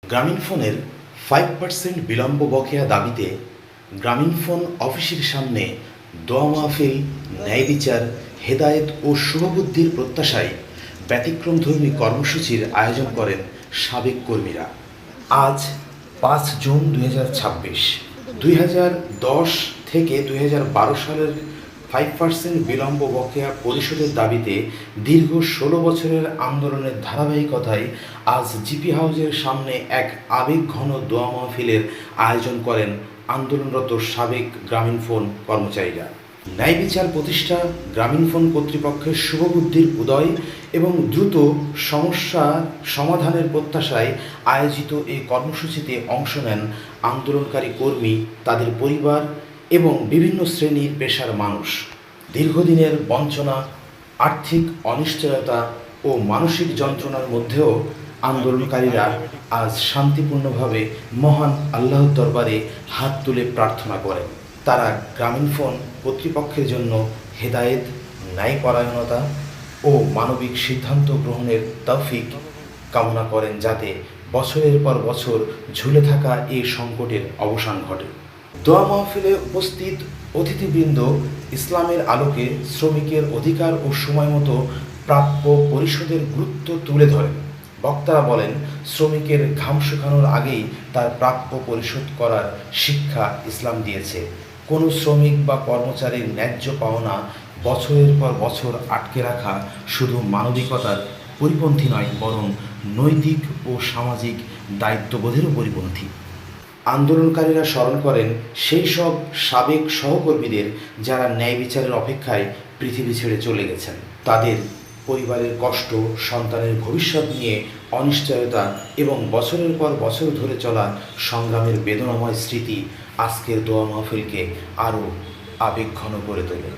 গ্রামীণফোনের 5% বিলম্ব বকেয়া দাবিতে গ্রামীণফোন অফিসের সামনে দোয়া মাহফিল, ন্যায় বিচার, হেদায়েত ও শুভবুদ্ধির প্রত্যাশায় ব্যতিক্রমধর্মী কর্মসূচির আয়োজন করেন সাবেক কর্মীরা। আজ 5 জুন 2026। 2010 থেকে 2012 সালের 5% বিলম্ব বকেয়া পরিশোধের দাবিতে দীর্ঘ 16 বছরের আন্দোলনের ধারাবাহিকতায় আজ জিপি হাউসের সামনে এক আবেগঘন দোয়া মাহফিলের আয়োজন করেন আন্দোলনরত সাবেক গ্রামীণফোন কর্মচারীরা। ন্যায় বিচার প্রতিষ্ঠা, গ্রামীণফোন কর্তৃপক্ষের শুভবুদ্ধির উদয় এবং দ্রুত সমস্যার সমাধানের প্রত্যাশায় আয়োজিত এই কর্মসূচিতে অংশ নেন আন্দোলনকারী কর্মী, তাদের পরিবার এবং বিভিন্ন শ্রেণীর পেশার মানুষ। দীর্ঘদিনের বঞ্চনা, আর্থিক অনিশ্চয়তা ও মানসিক যন্ত্রণার মধ্যেও আন্দোলনকারীরা আজ শান্তিপূর্ণভাবে মহান আল্লাহর দরবারে হাত তুলে প্রার্থনা করেন। তারা গ্রামীণফোন কর্তৃপক্ষের জন্য হেদায়েত, ন্যায়পরায়ণতা ও মানবিক সিদ্ধান্ত গ্রহণের তৌফিক কামনা করেন, যাতে বছরের পর বছর ঝুলে থাকা এই সংকটের অবসান ঘটে। দোয়া মাহফিলে উপস্থিত অতিথিবৃন্দ ইসলামের আলোকে শ্রমিকের অধিকার ও সময়মতো প্রাপ্য পরিশোধের গুরুত্ব তুলে ধরেন। বক্তারা বলেন, শ্রমিকের ঘাম শুকানোর আগেই তার প্রাপ্য পরিশোধ করার শিক্ষা ইসলাম দিয়েছে। কোনো শ্রমিক বা কর্মচারীর ন্যায্য পাওনা বছরের পর বছর আটকে রাখা শুধু মানবিকতার পরিপন্থী নয়, বরং নৈতিক ও সামাজিক দায়িত্ববোধেরও পরিপন্থী। আন্দোলনকারীরা স্মরণ করেন সেই সব সাবেক সহকর্মীদের যারা ন্যায় বিচারের অপেক্ষায় পৃথিবী ছেড়ে চলে গেছেন। তাদের পরিবারের কষ্ট, সন্তানের ভবিষ্যৎ নিয়ে অনিশ্চয়তা এবং বছরের পর বছর ধরে চলা সংগ্রামের বেদনাময় স্মৃতি আজকের দোয়া মাহফিলকে আরও আবেগঘন করে তোলে।